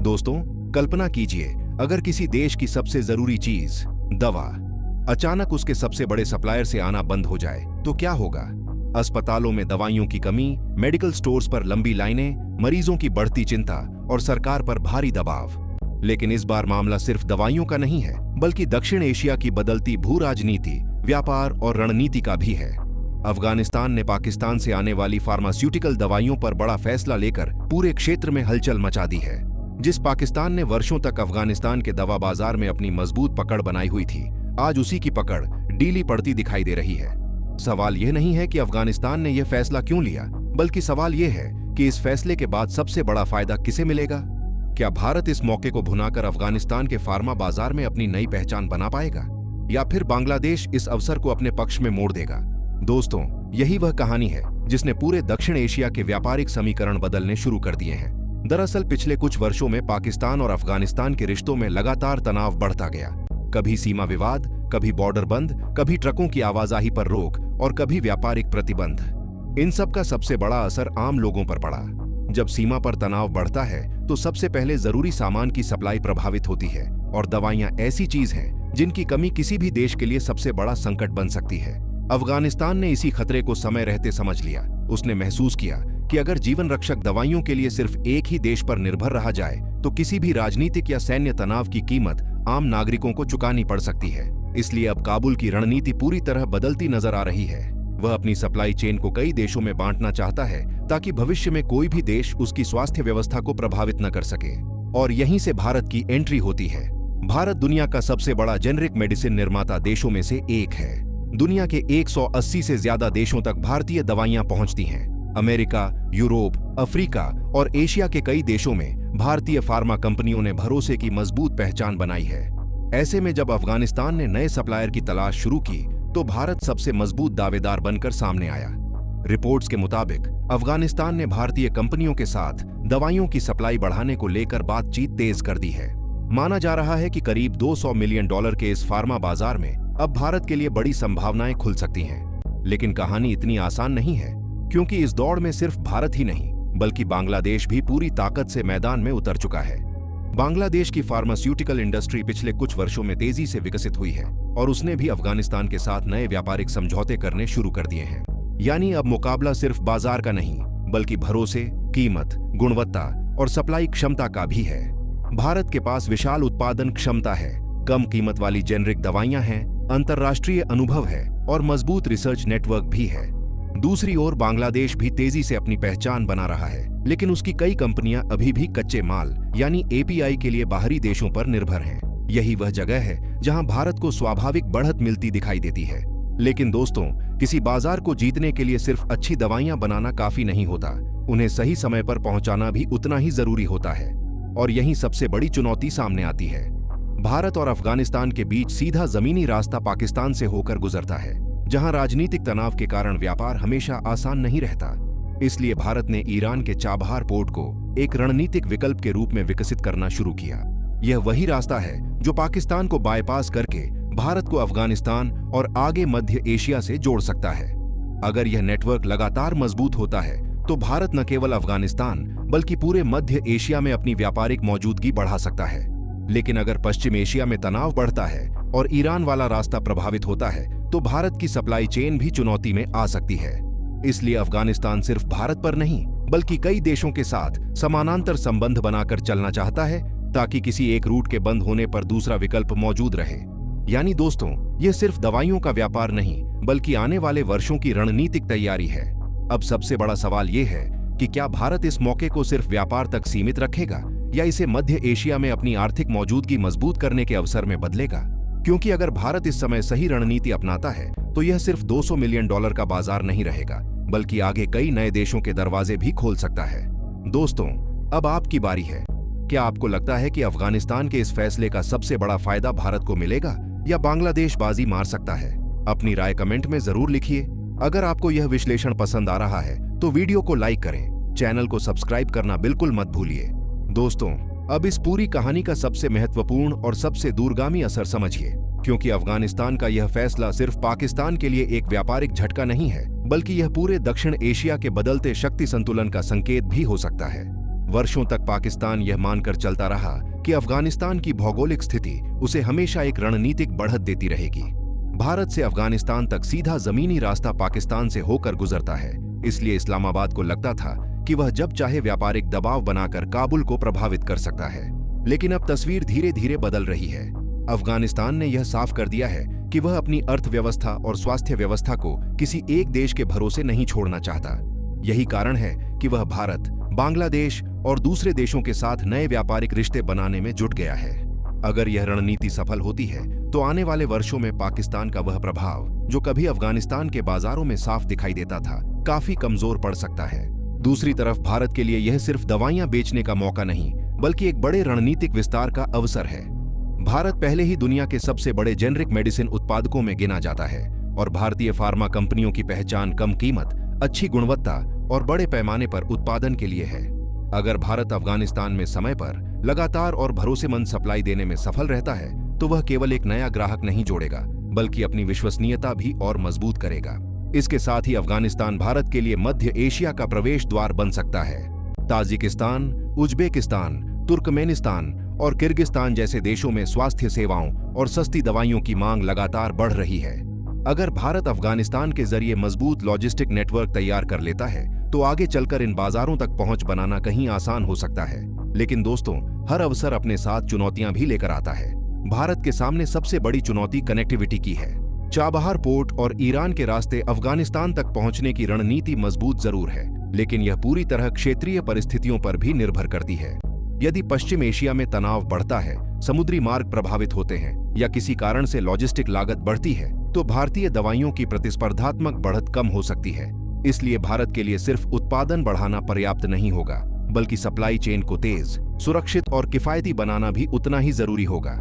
दोस्तों, कल्पना कीजिए अगर किसी देश की सबसे जरूरी चीज दवा अचानक उसके सबसे बड़े सप्लायर से आना बंद हो जाए तो क्या होगा। अस्पतालों में दवाइयों की कमी, मेडिकल स्टोर्स पर लंबी लाइनें, मरीजों की बढ़ती चिंता और सरकार पर भारी दबाव। लेकिन इस बार मामला सिर्फ दवाइयों का नहीं है, बल्कि दक्षिण एशिया की बदलती भू राजनीति, व्यापार और रणनीति का भी है। अफगानिस्तान ने पाकिस्तान से आने वाली फार्मास्यूटिकल दवाइयों पर बड़ा फैसला लेकर पूरे क्षेत्र में हलचल मचा दी है। जिस पाकिस्तान ने वर्षों तक अफगानिस्तान के दवा बाजार में अपनी मजबूत पकड़ बनाई हुई थी, आज उसी की पकड़ ढीली पड़ती दिखाई दे रही है। सवाल यह नहीं है कि अफगानिस्तान ने यह फैसला क्यों लिया, बल्कि सवाल यह है कि इस फैसले के बाद सबसे बड़ा फायदा किसे मिलेगा। क्या भारत इस मौके को भुनाकर अफगानिस्तान के फार्मा बाजार में अपनी नई पहचान बना पाएगा, या फिर बांग्लादेश इस अवसर को अपने पक्ष में मोड़ देगा। दोस्तों, यही वह कहानी है जिसने पूरे दक्षिण एशिया के व्यापारिक समीकरण बदलने शुरू कर दिए हैं। दरअसल पिछले कुछ वर्षों में पाकिस्तान और अफगानिस्तान के रिश्तों में लगातार तनाव बढ़ता गया। कभी सीमा विवाद, कभी बॉर्डर बंद, कभी ट्रकों की आवाजाही पर रोक और कभी व्यापारिक प्रतिबंध। इन सब का सबसे बड़ा असर आम लोगों पर पड़ा। जब सीमा पर तनाव बढ़ता है तो सबसे पहले जरूरी सामान की सप्लाई प्रभावित होती है, और दवाइयां ऐसी चीज हैं जिनकी कमी किसी भी देश के लिए सबसे बड़ा संकट बन सकती है। अफगानिस्तान ने इसी खतरे को समय रहते समझ लिया। उसने महसूस किया कि अगर जीवन रक्षक दवाइयों के लिए सिर्फ एक ही देश पर निर्भर रहा जाए तो किसी भी राजनीतिक या सैन्य तनाव की कीमत आम नागरिकों को चुकानी पड़ सकती है। इसलिए अब काबुल की रणनीति पूरी तरह बदलती नजर आ रही है। वह अपनी सप्लाई चेन को कई देशों में बांटना चाहता है ताकि भविष्य में कोई भी देश उसकी स्वास्थ्य व्यवस्था को प्रभावित न कर सके। और यहीं से भारत की एंट्री होती है। भारत दुनिया का सबसे बड़ा जेनेरिक मेडिसिन निर्माता देशों में से एक है। दुनिया के 180 से ज्यादा देशों तक भारतीय दवाइयां पहुंचती हैं। अमेरिका, यूरोप, अफ्रीका और एशिया के कई देशों में भारतीय फार्मा कंपनियों ने भरोसे की मजबूत पहचान बनाई है। ऐसे में जब अफगानिस्तान ने नए सप्लायर की तलाश शुरू की तो भारत सबसे मजबूत दावेदार बनकर सामने आया। रिपोर्ट्स के मुताबिक अफगानिस्तान ने भारतीय कंपनियों के साथ दवाइयों की सप्लाई बढ़ाने को लेकर बातचीत तेज कर दी है। माना जा रहा है कि करीब $200 मिलियन के इस फार्मा बाजार में अब भारत के लिए बड़ी संभावनाएं खुल सकती हैं। लेकिन कहानी इतनी आसान नहीं है, क्योंकि इस दौड़ में सिर्फ भारत ही नहीं बल्कि बांग्लादेश भी पूरी ताकत से मैदान में उतर चुका है। बांग्लादेश की फार्मास्यूटिकल इंडस्ट्री पिछले कुछ वर्षों में तेजी से विकसित हुई है और उसने भी अफगानिस्तान के साथ नए व्यापारिक समझौते करने शुरू कर दिए हैं। यानी अब मुकाबला सिर्फ बाजार का नहीं बल्कि भरोसे, कीमत, गुणवत्ता और सप्लाई क्षमता का भी है। भारत के पास विशाल उत्पादन क्षमता है, कम कीमत वाली जेनेरिक दवाइयां हैं, अंतर्राष्ट्रीय अनुभव है और मजबूत रिसर्च नेटवर्क भी है। दूसरी ओर बांग्लादेश भी तेजी से अपनी पहचान बना रहा है, लेकिन उसकी कई कंपनियां अभी भी कच्चे माल यानी एपीआई के लिए बाहरी देशों पर निर्भर हैं। यही वह जगह है जहां भारत को स्वाभाविक बढ़त मिलती दिखाई देती है। लेकिन दोस्तों, किसी बाजार को जीतने के लिए सिर्फ अच्छी दवाइयां बनाना काफी नहीं होता, उन्हें सही समय पर पहुंचाना भी उतना ही जरूरी होता है। और यहीं सबसे बड़ी चुनौती सामने आती है। भारत और अफगानिस्तान के बीच सीधा जमीनी रास्ता पाकिस्तान से होकर गुजरता है, जहां राजनीतिक तनाव के कारण व्यापार हमेशा आसान नहीं रहता। इसलिए भारत ने ईरान के चाबहार पोर्ट को एक रणनीतिक विकल्प के रूप में विकसित करना शुरू किया। यह वही रास्ता है जो पाकिस्तान को बाईपास करके भारत को अफगानिस्तान और आगे मध्य एशिया से जोड़ सकता है। अगर यह नेटवर्क लगातार मजबूत होता है तो भारत न केवल अफगानिस्तान बल्कि पूरे मध्य एशिया में अपनी व्यापारिक मौजूदगी बढ़ा सकता है। लेकिन अगर पश्चिम एशिया में तनाव बढ़ता है और ईरान वाला रास्ता प्रभावित होता है तो भारत की सप्लाई चेन भी चुनौती में आ सकती है। इसलिए अफगानिस्तान सिर्फ भारत पर नहीं बल्कि कई देशों के साथ समानांतर संबंध बनाकर चलना चाहता है, ताकि किसी एक रूट के बंद होने पर दूसरा विकल्प मौजूद रहे। यानी दोस्तों, यह सिर्फ दवाइयों का व्यापार नहीं बल्कि आने वाले वर्षों की रणनीतिक तैयारी है। अब सबसे बड़ा सवाल यह है कि क्या भारत इस मौके को सिर्फ व्यापार तक सीमित रखेगा या इसे मध्य एशिया में अपनी आर्थिक मौजूदगी मजबूत करने के अवसर में बदलेगा। क्योंकि अगर भारत इस समय सही रणनीति अपनाता है तो यह सिर्फ $200 मिलियन का बाजार नहीं रहेगा, बल्कि आगे कई नए देशों के दरवाजे भी खोल सकता है। दोस्तों, अब आपकी बारी है। क्या आपको लगता है कि अफगानिस्तान के इस फैसले का सबसे बड़ा फायदा भारत को मिलेगा या बांग्लादेश बाजी मार सकता है? अपनी राय कमेंट में जरूर लिखिए। अगर आपको यह विश्लेषण पसंद आ रहा है तो वीडियो को लाइक करें, चैनल को सब्सक्राइब करना बिल्कुल मत भूलिए। दोस्तों, अब इस पूरी कहानी का सबसे महत्वपूर्ण और सबसे दूरगामी असर समझिए, क्योंकि अफगानिस्तान का यह फैसला सिर्फ पाकिस्तान के लिए एक व्यापारिक झटका नहीं है, बल्कि यह पूरे दक्षिण एशिया के बदलते शक्ति संतुलन का संकेत भी हो सकता है। वर्षों तक पाकिस्तान यह मानकर चलता रहा कि अफगानिस्तान की भौगोलिक स्थिति उसे हमेशा एक रणनीतिक बढ़त देती रहेगी। भारत से अफगानिस्तान तक सीधा जमीनी रास्ता पाकिस्तान से होकर गुजरता है, इसलिए इस्लामाबाद को लगता था कि वह जब चाहे व्यापारिक दबाव बनाकर काबुल को प्रभावित कर सकता है। लेकिन अब तस्वीर धीरे धीरे बदल रही है। अफगानिस्तान ने यह साफ कर दिया है कि वह अपनी अर्थव्यवस्था और स्वास्थ्य व्यवस्था को किसी एक देश के भरोसे नहीं छोड़ना चाहता। यही कारण है कि वह भारत, बांग्लादेश और दूसरे देशों के साथ नए व्यापारिक रिश्ते बनाने में जुट गया है। अगर यह रणनीति सफल होती है तो आने वाले वर्षों में पाकिस्तान का वह प्रभाव जो कभी अफगानिस्तान के बाजारों में साफ दिखाई देता था, काफी कमजोर पड़ सकता है। दूसरी तरफ भारत के लिए यह सिर्फ दवाइयां बेचने का मौका नहीं, बल्कि एक बड़े रणनीतिक विस्तार का अवसर है। भारत पहले ही दुनिया के सबसे बड़े जेनरिक मेडिसिन उत्पादकों में गिना जाता है और भारतीय फार्मा कंपनियों की पहचान कम कीमत, अच्छी गुणवत्ता और बड़े पैमाने पर उत्पादन के लिए है। अगर भारत अफगानिस्तान में समय पर लगातार और भरोसेमंद सप्लाई देने में सफल रहता है तो वह केवल एक नया ग्राहक नहीं जोड़ेगा, बल्कि अपनी विश्वसनीयता भी और मजबूत करेगा। इसके साथ ही अफगानिस्तान भारत के लिए मध्य एशिया का प्रवेश द्वार बन सकता है। ताजिकिस्तान, उज्बेकिस्तान, तुर्कमेनिस्तान और किर्गिस्तान जैसे देशों में स्वास्थ्य सेवाओं और सस्ती दवाइयों की मांग लगातार बढ़ रही है। अगर भारत अफगानिस्तान के जरिए मजबूत लॉजिस्टिक नेटवर्क तैयार कर लेता है तो आगे चलकर इन बाजारों तक पहुंच बनाना कहीं आसान हो सकता है। लेकिन दोस्तों, हर अवसर अपने साथ चुनौतियां भी लेकर आता है। भारत के सामने सबसे बड़ी चुनौती कनेक्टिविटी की है। चाबहार पोर्ट और ईरान के रास्ते अफगानिस्तान तक पहुंचने की रणनीति मजबूत जरूर है, लेकिन यह पूरी तरह क्षेत्रीय परिस्थितियों पर भी निर्भर करती है। यदि पश्चिम एशिया में तनाव बढ़ता है, समुद्री मार्ग प्रभावित होते हैं या किसी कारण से लॉजिस्टिक लागत बढ़ती है तो भारतीय दवाइयों की प्रतिस्पर्धात्मक बढ़त कम हो सकती है। इसलिए भारत के लिए सिर्फ उत्पादन बढ़ाना पर्याप्त नहीं होगा, बल्कि सप्लाई चेन को तेज, सुरक्षित और किफायती बनाना भी उतना ही जरूरी होगा।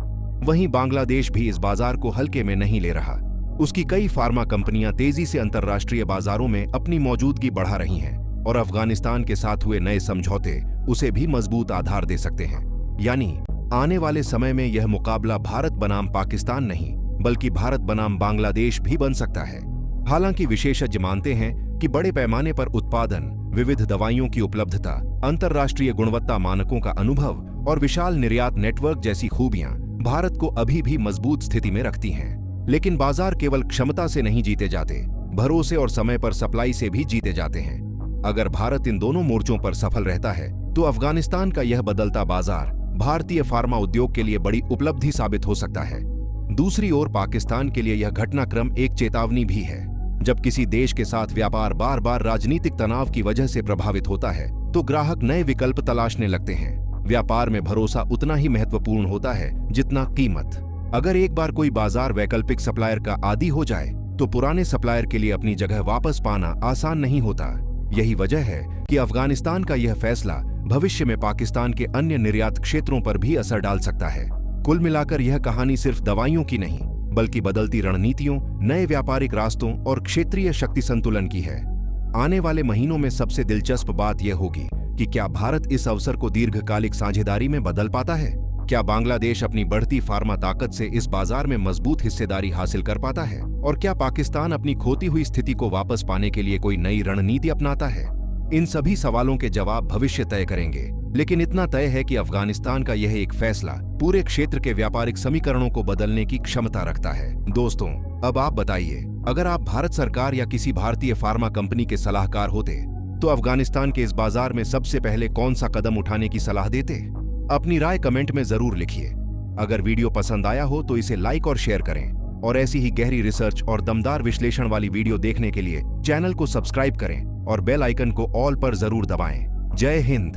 वहीं बांग्लादेश भी इस बाजार को हल्के में नहीं ले रहा। उसकी कई फार्मा कंपनियां तेजी से अंतर्राष्ट्रीय बाजारों में अपनी मौजूदगी बढ़ा रही हैं और अफगानिस्तान के साथ हुए नए समझौते उसे भी मजबूत आधार दे सकते हैं। यानी आने वाले समय में यह मुकाबला भारत बनाम पाकिस्तान नहीं, बल्कि भारत बनाम बांग्लादेश भी बन सकता है। हालांकि विशेषज्ञ मानते हैं कि बड़े पैमाने पर उत्पादन, विविध दवाइयों की उपलब्धता, अंतर्राष्ट्रीय गुणवत्ता मानकों का अनुभव और विशाल निर्यात नेटवर्क जैसी खूबियां भारत को अभी भी मजबूत स्थिति में रखती हैं। लेकिन बाजार केवल क्षमता से नहीं जीते जाते, भरोसे और समय पर सप्लाई से भी जीते जाते हैं। अगर भारत इन दोनों मोर्चों पर सफल रहता है तो अफगानिस्तान का यह बदलता बाजार भारतीय फार्मा उद्योग के लिए बड़ी उपलब्धि साबित हो सकता है। दूसरी ओर पाकिस्तान के लिए यह घटनाक्रम एक चेतावनी भी है। जब किसी देश के साथ व्यापार बार बार राजनीतिक तनाव की वजह से प्रभावित होता है तो ग्राहक नए विकल्प तलाशने लगते हैं। व्यापार में भरोसा उतना ही महत्वपूर्ण होता है जितना कीमत। अगर एक बार कोई बाजार वैकल्पिक सप्लायर का आदी हो जाए तो पुराने सप्लायर के लिए अपनी जगह वापस पाना आसान नहीं होता। यही वजह है कि अफगानिस्तान का यह फैसला भविष्य में पाकिस्तान के अन्य निर्यात क्षेत्रों पर भी असर डाल सकता है। कुल मिलाकर यह कहानी सिर्फ दवाइयों की नहीं, बल्कि बदलती रणनीतियों, नए व्यापारिक रास्तों और क्षेत्रीय शक्ति संतुलन की है। आने वाले महीनों में सबसे दिलचस्प बात यह होगी कि क्या भारत इस अवसर को दीर्घकालिक साझेदारी में बदल पाता है? क्या बांग्लादेश अपनी बढ़ती फार्मा ताकत से इस बाजार में मजबूत हिस्सेदारी हासिल कर पाता है? और क्या पाकिस्तान अपनी खोती हुई स्थिति को वापस पाने के लिए कोई नई रणनीति अपनाता है? इन सभी सवालों के जवाब भविष्य तय करेंगे, लेकिन इतना तय है कि अफगानिस्तान का यह एक फैसला पूरे क्षेत्र के व्यापारिक समीकरणों को बदलने की क्षमता रखता है। दोस्तों, अब आप बताइए, अगर आप भारत सरकार या किसी भारतीय फार्मा कंपनी के सलाहकार होते तो अफगानिस्तान के इस बाजार में सबसे पहले कौन सा कदम उठाने की सलाह देते? अपनी राय कमेंट में जरूर लिखिए। अगर वीडियो पसंद आया हो तो इसे लाइक और शेयर करें और ऐसी ही गहरी रिसर्च और दमदार विश्लेषण वाली वीडियो देखने के लिए चैनल को सब्सक्राइब करें और बेल आइकन को ऑल पर जरूर दबाएं। जय हिंद।